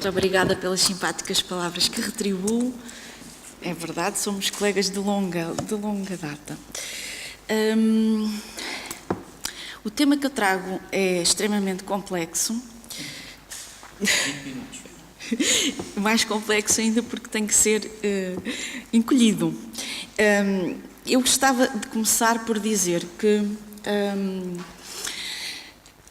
Muito obrigada pelas simpáticas palavras que retribuo. É verdade, somos colegas de longa data. O tema que eu trago é extremamente complexo. 20 minutos. Mais complexo ainda porque tem que ser encolhido. Eu gostava de começar por dizer que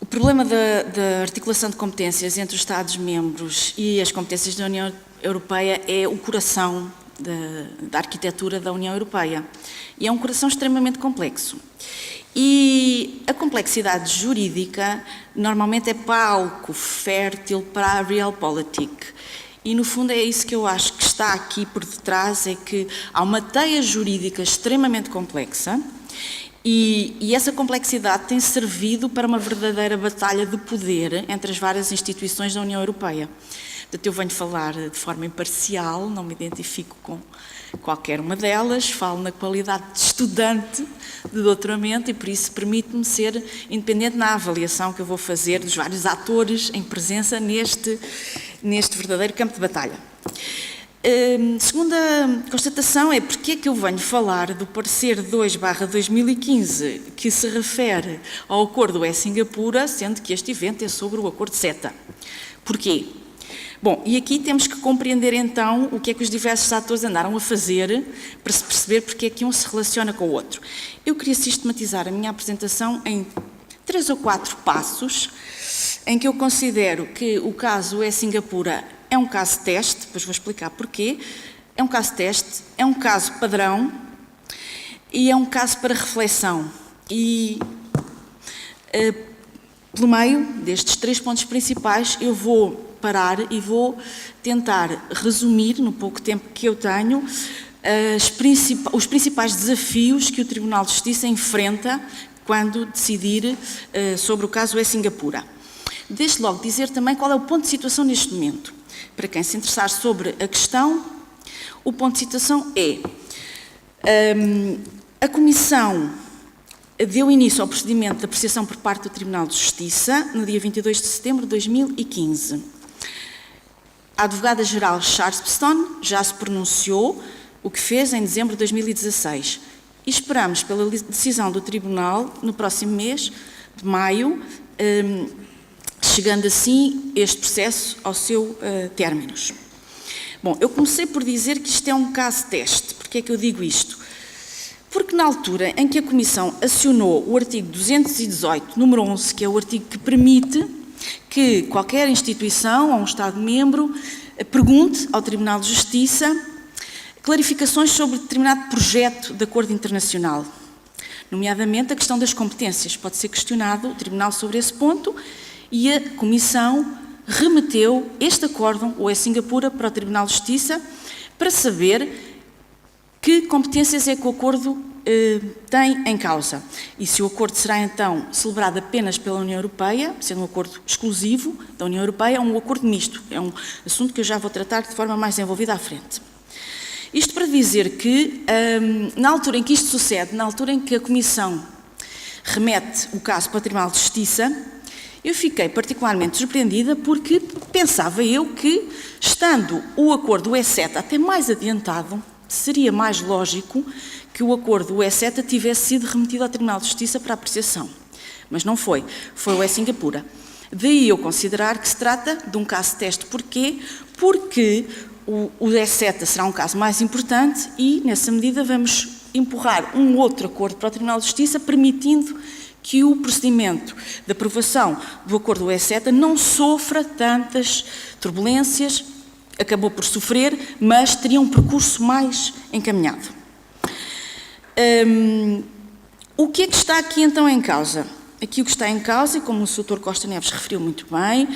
o problema da articulação de competências entre os Estados-membros e as competências da União Europeia é o coração da arquitetura da União Europeia. E é um coração extremamente complexo. E a complexidade jurídica normalmente é palco fértil para a realpolitik. E no fundo é isso que eu acho que está aqui por detrás, é que há uma teia jurídica extremamente complexa e essa complexidade tem servido para uma verdadeira batalha de poder entre as várias instituições da União Europeia. Portanto, eu venho falar de forma imparcial, não me identifico com qualquer uma delas, falo na qualidade de estudante de doutoramento e por isso permite-me ser independente na avaliação que eu vou fazer dos vários atores em presença neste verdadeiro campo de batalha. Segunda constatação é porque é que eu venho falar do parecer 2/2015 que se refere ao acordo UE-Singapura, sendo que este evento é sobre o acordo CETA. Porquê? Bom, e aqui temos que compreender então o que é que os diversos atores andaram a fazer para se perceber porque é que um se relaciona com o outro. Eu queria sistematizar a minha apresentação em 3 ou 4 passos em que eu considero que o caso UE-Singapura é um caso teste, depois vou explicar porquê. É um caso teste, é um caso padrão e é um caso para reflexão. E pelo meio destes 3 pontos principais eu vou parar e vou tentar resumir, no pouco tempo que eu tenho, os principais desafios que o Tribunal de Justiça enfrenta quando decidir sobre o caso UE-Singapura. Desde logo dizer também qual é o ponto de situação neste momento. Para quem se interessar sobre a questão, o ponto de situação é a Comissão deu início ao procedimento de apreciação por parte do Tribunal de Justiça no dia 22 de setembro de 2015. A advogada-geral Sharpston já se pronunciou, o que fez em dezembro de 2016. E esperamos pela decisão do Tribunal no próximo mês de maio, chegando assim este processo ao seu término. Bom, eu comecei por dizer que isto é um caso teste. Porquê é que eu digo isto? Porque na altura em que a Comissão acionou o artigo 218, número 11, que é o artigo que permite que qualquer instituição ou um Estado-membro pergunte ao Tribunal de Justiça clarificações sobre determinado projeto de acordo internacional, nomeadamente a questão das competências. Pode ser questionado o Tribunal sobre esse ponto e a Comissão remeteu este acórdão, o UE-Singapura, para o Tribunal de Justiça para saber que competências é que o acordo tem em causa e se o acordo será então celebrado apenas pela União Europeia, sendo um acordo exclusivo da União Europeia, ou um acordo misto. É um assunto que eu já vou tratar de forma mais envolvida à frente. Isto para dizer que, na altura em que isto sucede, na altura em que a Comissão remete o caso para o Tribunal de Justiça, eu fiquei particularmente surpreendida porque pensava eu que, estando o acordo UE-CETA até mais adiantado, seria mais lógico que o acordo UE-CETA tivesse sido remetido ao Tribunal de Justiça para apreciação. Mas não foi. Foi o UE-Singapura. Daí eu considerar que se trata de um caso teste. Porquê? Porque o UE-CETA será um caso mais importante e, nessa medida, vamos empurrar um outro acordo para o Tribunal de Justiça, permitindo que o procedimento de aprovação do acordo UE-CETA não sofra tantas turbulências. Acabou por sofrer, mas teria um percurso mais encaminhado. O que é que está aqui então em causa? Aqui o que está em causa, e como o Sr. Costa Neves referiu muito bem,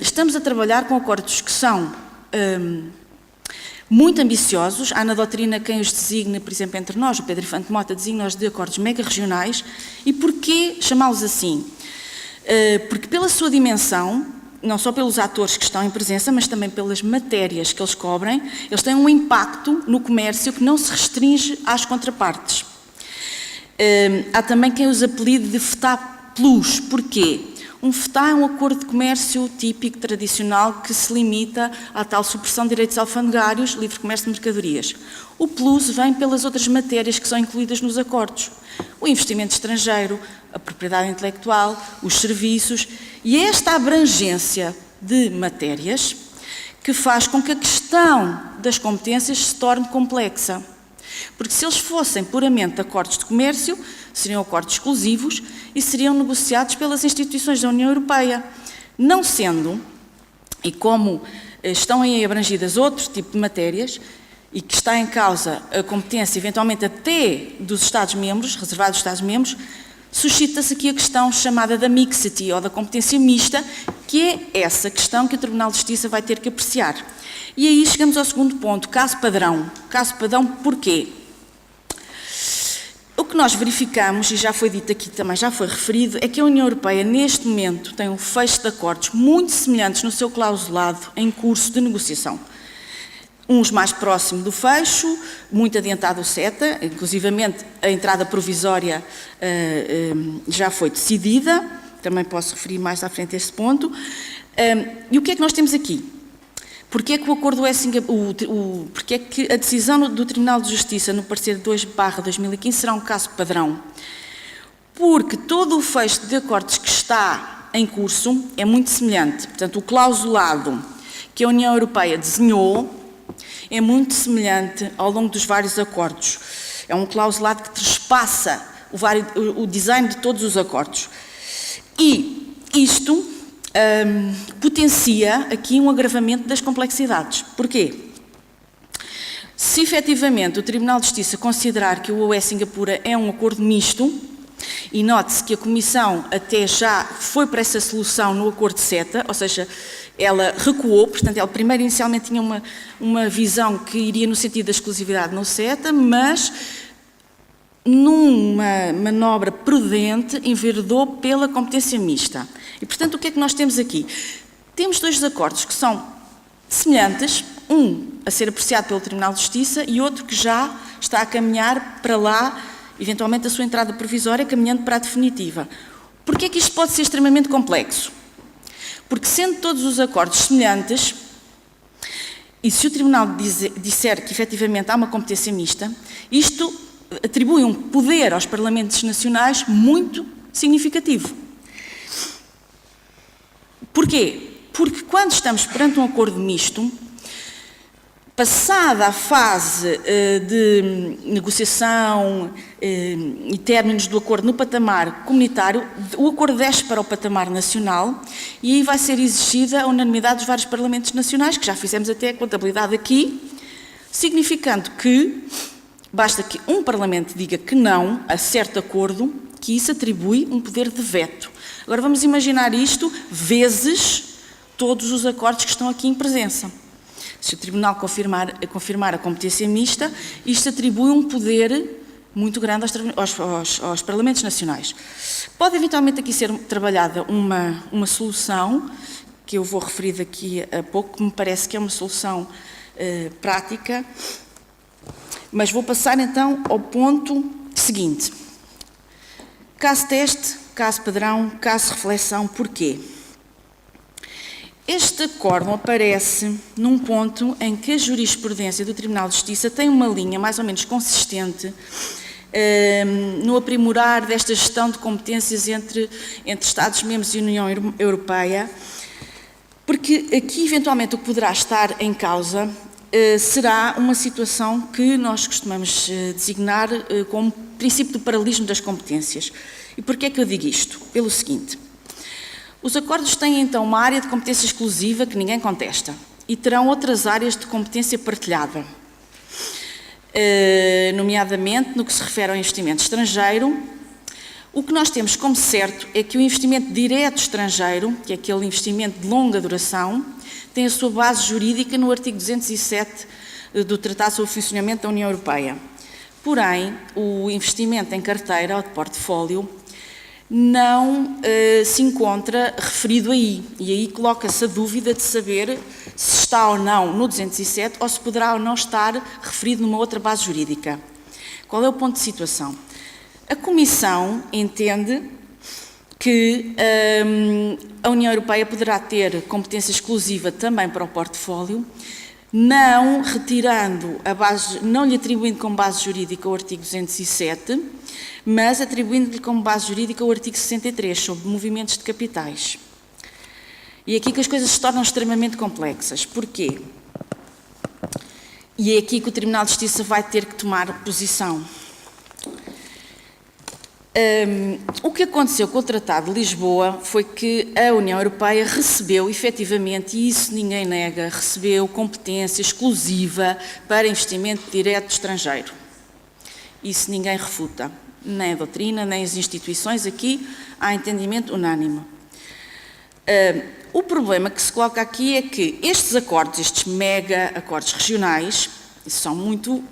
estamos a trabalhar com acordos que são muito ambiciosos. Há na doutrina quem os designa, por exemplo, entre nós, o Pedro Infante Mota designa-os de acordos mega-regionais. E porquê chamá-los assim? Porque pela sua dimensão, não só pelos atores que estão em presença, mas também pelas matérias que eles cobrem, eles têm um impacto no comércio que não se restringe às contrapartes. Há também quem os apelide de FTA Plus. Porquê? Um FTA é um acordo de comércio típico, tradicional, que se limita à tal supressão de direitos alfandegários, livre comércio de mercadorias. O plus vem pelas outras matérias que são incluídas nos acordos. O investimento estrangeiro, a propriedade intelectual, os serviços, e é esta abrangência de matérias que faz com que a questão das competências se torne complexa. Porque se eles fossem puramente acordos de comércio, seriam acordos exclusivos e seriam negociados pelas instituições da União Europeia. Não sendo, e como estão aí abrangidas outro tipo de matérias, e que está em causa a competência, eventualmente até dos Estados-membros, reservada aos Estados-membros, suscita-se aqui a questão chamada da mixity, ou da competência mista, que é essa questão que o Tribunal de Justiça vai ter que apreciar. E aí chegamos ao segundo ponto, caso padrão. Caso padrão porquê? O que nós verificamos, e já foi dito aqui também, já foi referido, é que a União Europeia, neste momento, tem um fecho de acordos muito semelhantes no seu clausulado em curso de negociação. Uns mais próximo do fecho, muito adiantado o CETA, inclusivamente a entrada provisória já foi decidida, também posso referir mais à frente a este ponto. E o que é que nós temos aqui? Porque é que o acordo porque é que a decisão do Tribunal de Justiça no parecer 2/2015 será um caso padrão? Porque todo o fecho de acordos que está em curso é muito semelhante. Portanto, o clausulado que a União Europeia desenhou é muito semelhante ao longo dos vários acordos. É um clausulado que trespassa o design de todos os acordos. E isto potencia aqui um agravamento das complexidades. Porquê? Se efetivamente o Tribunal de Justiça considerar que o UE-Singapura é um acordo misto, e note-se que a Comissão até já foi para essa solução no acordo CETA, ou seja, ela recuou, portanto, ela primeiro inicialmente tinha uma visão que iria no sentido da exclusividade no CETA, mas numa manobra prudente enveredou pela competência mista. E, portanto, o que é que nós temos aqui? Temos dois acordos que são semelhantes, um a ser apreciado pelo Tribunal de Justiça e outro que já está a caminhar para lá, eventualmente a sua entrada provisória, caminhando para a definitiva. Porquê é que isto pode ser extremamente complexo? Porque, sendo todos os acordos semelhantes, e se o Tribunal disser que efetivamente há uma competência mista, isto atribui um poder aos Parlamentos Nacionais muito significativo. Porquê? Porque quando estamos perante um acordo misto, passada a fase de negociação e términos do acordo no patamar comunitário, o acordo desce para o patamar nacional e aí vai ser exigida a unanimidade dos vários Parlamentos Nacionais, que já fizemos até a contabilidade aqui, significando que basta que um Parlamento diga que não a certo acordo, que isso atribui um poder de veto. Agora vamos imaginar isto vezes todos os acordos que estão aqui em presença. Se o Tribunal confirmar a competência mista, isto atribui um poder muito grande aos Parlamentos Nacionais. Pode eventualmente aqui ser trabalhada uma solução, que eu vou referir daqui a pouco, que me parece que é uma solução prática, mas vou passar então ao ponto seguinte. Caso teste, caso padrão, caso reflexão, porquê? Este acórdão aparece num ponto em que a jurisprudência do Tribunal de Justiça tem uma linha mais ou menos consistente no aprimorar desta gestão de competências entre Estados-membros e União Europeia, porque aqui, eventualmente, o que poderá estar em causa será uma situação que nós costumamos designar como princípio do paralelismo das competências. E porquê é que eu digo isto? Pelo seguinte: os acordos têm, então, uma área de competência exclusiva que ninguém contesta e terão outras áreas de competência partilhada, nomeadamente no que se refere ao investimento estrangeiro. O que nós temos como certo é que o investimento direto estrangeiro, que é aquele investimento de longa duração, tem a sua base jurídica no artigo 207 do Tratado sobre o Funcionamento da União Europeia. Porém, o investimento em carteira ou de portfólio não se encontra referido aí. E aí coloca-se a dúvida de saber se está ou não no 207 ou se poderá ou não estar referido numa outra base jurídica. Qual é o ponto de situação? A Comissão entende que a União Europeia poderá ter competência exclusiva também para o portfólio, não retirando a base, não lhe atribuindo como base jurídica o artigo 207, mas atribuindo-lhe como base jurídica o artigo 63, sobre movimentos de capitais. E é aqui que as coisas se tornam extremamente complexas. Porquê? E é aqui que o Tribunal de Justiça vai ter que tomar posição. O que aconteceu com o Tratado de Lisboa foi que a União Europeia recebeu, efetivamente, e isso ninguém nega, recebeu competência exclusiva para investimento direto estrangeiro. Isso ninguém refuta, nem a doutrina, nem as instituições, aqui há entendimento unânime. O problema que se coloca aqui é que estes acordos, estes mega acordos regionais, são muito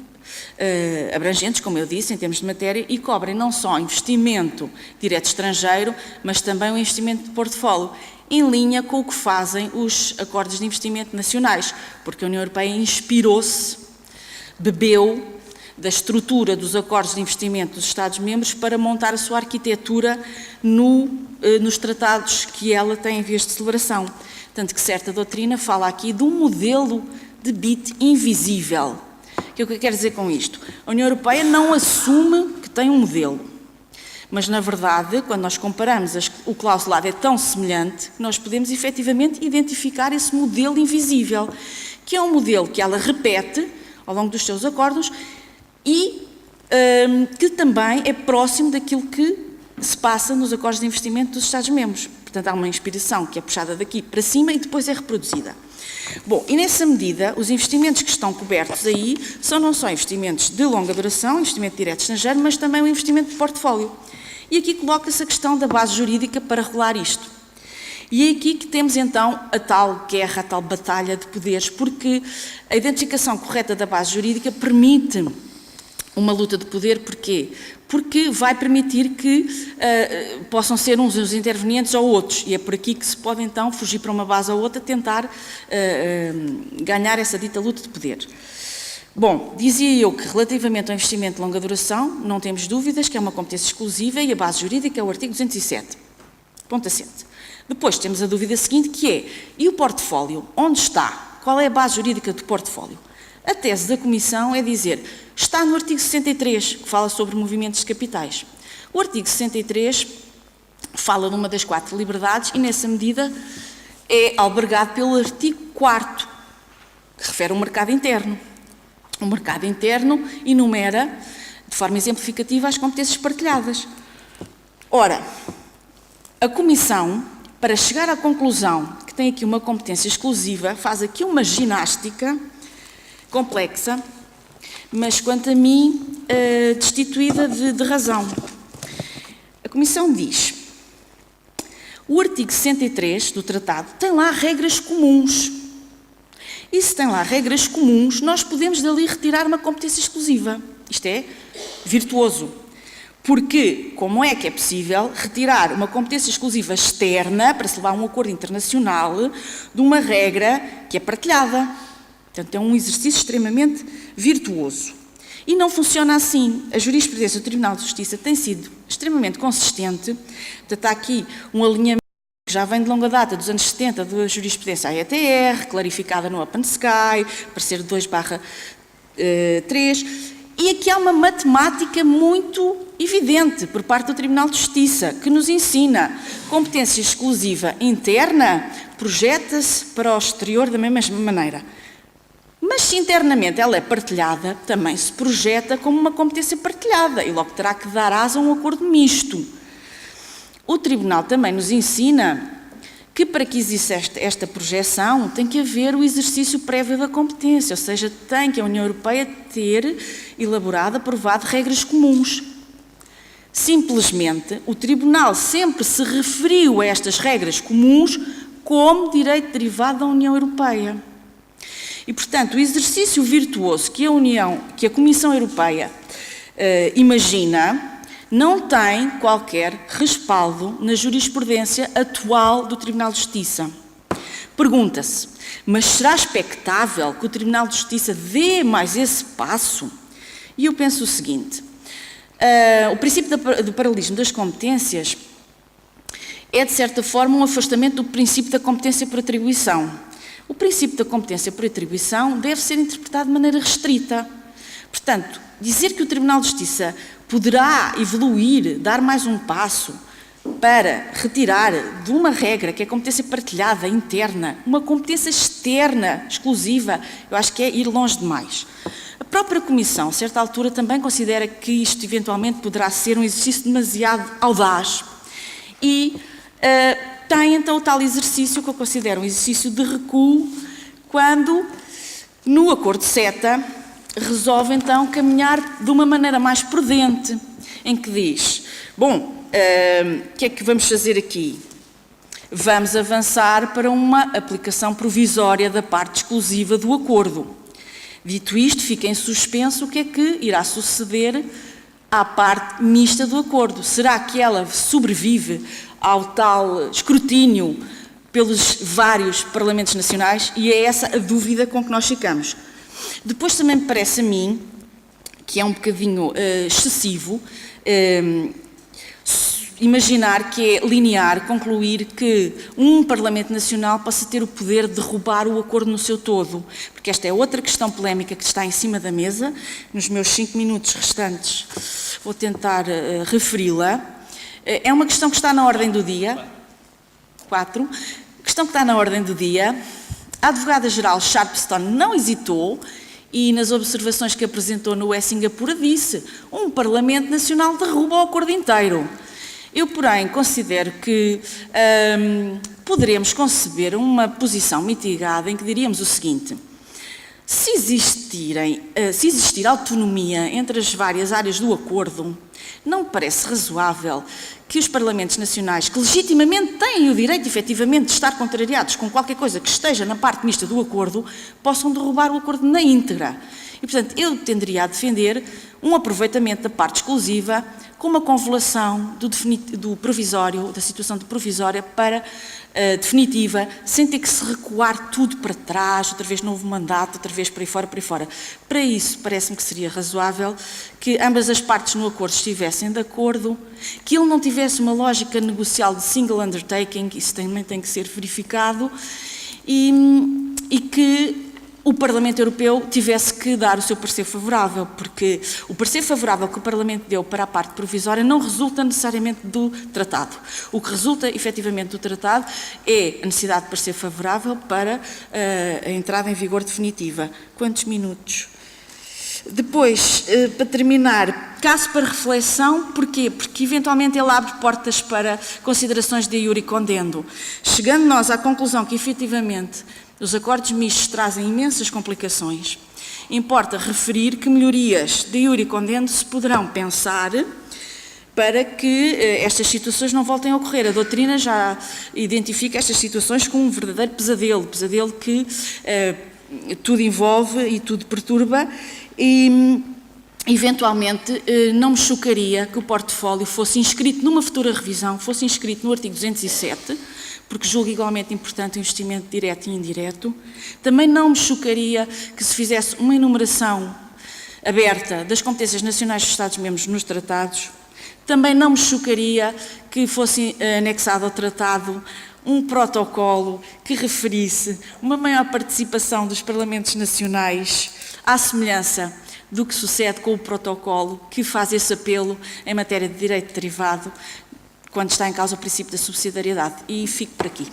abrangentes, como eu disse, em termos de matéria, e cobrem não só investimento direto estrangeiro, mas também o investimento de portfólio, em linha com o que fazem os acordos de investimento nacionais, porque a União Europeia inspirou-se, bebeu da estrutura dos acordos de investimento dos Estados-membros para montar a sua arquitetura nos tratados que ela tem em vias de celebração. Tanto que certa doutrina fala aqui de um modelo de BIT invisível. O que é que eu quero dizer com isto? A União Europeia não assume que tem um modelo, mas, na verdade, quando nós comparamos, o clausulado é tão semelhante que nós podemos, efetivamente, identificar esse modelo invisível, que é um modelo que ela repete ao longo dos seus acordos e que também é próximo daquilo que se passa nos acordos de investimento dos Estados-membros. Portanto, há uma inspiração que é puxada daqui para cima e depois é reproduzida. Bom, e nessa medida, os investimentos que estão cobertos aí são não só investimentos de longa duração, investimento direto estrangeiro, mas também o investimento de portfólio. E aqui coloca-se a questão da base jurídica para regular isto. E é aqui que temos então a tal guerra, a tal batalha de poderes, porque a identificação correta da base jurídica permite uma luta de poder. Porquê? Porque vai permitir que possam ser uns os intervenientes ou outros, e é por aqui que se pode então fugir para uma base ou outra, tentar ganhar essa dita luta de poder. Bom, dizia eu que relativamente ao investimento de longa duração, não temos dúvidas que é uma competência exclusiva e a base jurídica é o artigo 207, ponto assente. Depois temos a dúvida seguinte, que é, e o portfólio, onde está? Qual é a base jurídica do portfólio? A tese da Comissão é dizer, está no artigo 63, que fala sobre movimentos de capitais. O artigo 63 fala de uma das 4 liberdades e, nessa medida, é albergado pelo artigo 4º, que refere ao mercado interno. O mercado interno enumera, de forma exemplificativa, as competências partilhadas. Ora, a Comissão, para chegar à conclusão que tem aqui uma competência exclusiva, faz aqui uma ginástica complexa, mas, quanto a mim, destituída de razão. A Comissão diz, o artigo 63 do Tratado tem lá regras comuns. E se tem lá regras comuns, nós podemos dali retirar uma competência exclusiva. Isto é virtuoso. Porque, como é que é possível retirar uma competência exclusiva externa para se levar a um acordo internacional de uma regra que é partilhada? Portanto, é um exercício extremamente virtuoso. E não funciona assim. A jurisprudência do Tribunal de Justiça tem sido extremamente consistente. Portanto, há aqui um alinhamento que já vem de longa data, dos anos 70, da jurisprudência AETR, clarificada no Open Sky, parecer 2/3. E aqui há uma matemática muito evidente por parte do Tribunal de Justiça, que nos ensina competência exclusiva interna, projeta-se para o exterior da mesma maneira. Mas se internamente ela é partilhada, também se projeta como uma competência partilhada e logo terá que dar asa a um acordo misto. O Tribunal também nos ensina que para que exista esta projeção tem que haver o exercício prévio da competência, ou seja, tem que a União Europeia ter elaborado, aprovado regras comuns. Simplesmente, o Tribunal sempre se referiu a estas regras comuns como direito derivado da União Europeia. E, portanto, o exercício virtuoso que a Comissão Europeia imagina não tem qualquer respaldo na jurisprudência atual do Tribunal de Justiça. Pergunta-se, mas será expectável que o Tribunal de Justiça dê mais esse passo? E eu penso o seguinte, o princípio do paralelismo das competências é, de certa forma, um afastamento do princípio da competência por atribuição. O princípio da competência por atribuição deve ser interpretado de maneira restrita. Portanto, dizer que o Tribunal de Justiça poderá evoluir, dar mais um passo para retirar de uma regra, que é a competência partilhada, interna, uma competência externa, exclusiva, eu acho que é ir longe demais. A própria Comissão, a certa altura, também considera que isto eventualmente poderá ser um exercício demasiado audaz e tem então o tal exercício que eu considero um exercício de recuo, quando, no acordo CETA, resolve então caminhar de uma maneira mais prudente, em que diz, bom, o que é que vamos fazer aqui? Vamos avançar para uma aplicação provisória da parte exclusiva do acordo. Dito isto, fica em suspenso o que é que irá suceder à parte mista do acordo. Será que ela sobrevive ao tal escrutínio pelos vários parlamentos nacionais? E é essa a dúvida com que nós ficamos. Depois também me parece a mim que é um bocadinho excessivo imaginar que é linear concluir que um Parlamento Nacional possa ter o poder de derrubar o acordo no seu todo, porque esta é outra questão polémica que está em cima da mesa. Nos meus 5 minutos restantes vou tentar referi-la. É uma questão que está na ordem do dia. 4. Questão que está na ordem do dia. A advogada-geral Sharpstone não hesitou e, nas observações que apresentou no Singapura, disse: um Parlamento Nacional derruba o acordo inteiro. Eu, porém, considero que poderemos conceber uma posição mitigada em que diríamos o seguinte: se existir autonomia entre as várias áreas do acordo, não me parece razoável que os Parlamentos Nacionais, que legitimamente têm o direito, efetivamente, de estar contrariados com qualquer coisa que esteja na parte mista do acordo, possam derrubar o acordo na íntegra. E, portanto, eu tenderia a defender um aproveitamento da parte exclusiva com uma convolução do provisório, da situação de provisória para definitiva, sem ter que se recuar tudo para trás, outra vez novo mandato, outra vez por aí fora, por aí fora. Para isso, parece-me que seria razoável que ambas as partes no acordo estivessem de acordo, que ele não tivesse uma lógica negocial de single undertaking, isso também tem que ser verificado, e que o Parlamento Europeu tivesse que dar o seu parecer favorável, porque o parecer favorável que o Parlamento deu para a parte provisória não resulta necessariamente do tratado. O que resulta, efetivamente, do tratado é a necessidade de parecer favorável para a entrada em vigor definitiva. Quantos minutos? Depois, para terminar, caso para reflexão, porquê? Porque eventualmente ele abre portas para considerações de iure condendo. Chegando nós à conclusão que, efetivamente, os acordos mistos trazem imensas complicações, importa referir que melhorias de iure condendo se poderão pensar para que estas situações não voltem a ocorrer. A doutrina já identifica estas situações como um verdadeiro pesadelo que tudo envolve e tudo perturba, e eventualmente não me chocaria que o portfólio fosse inscrito numa futura revisão, fosse inscrito no artigo 207, porque julgo igualmente importante o investimento direto e indireto. Também não me chocaria que se fizesse uma enumeração aberta das competências nacionais dos Estados-membros nos tratados. Também não me chocaria que fosse anexado ao tratado um protocolo que referisse uma maior participação dos Parlamentos Nacionais, à semelhança do que sucede com o protocolo que faz esse apelo em matéria de direito derivado, quando está em causa o princípio da subsidiariedade. E fico por aqui.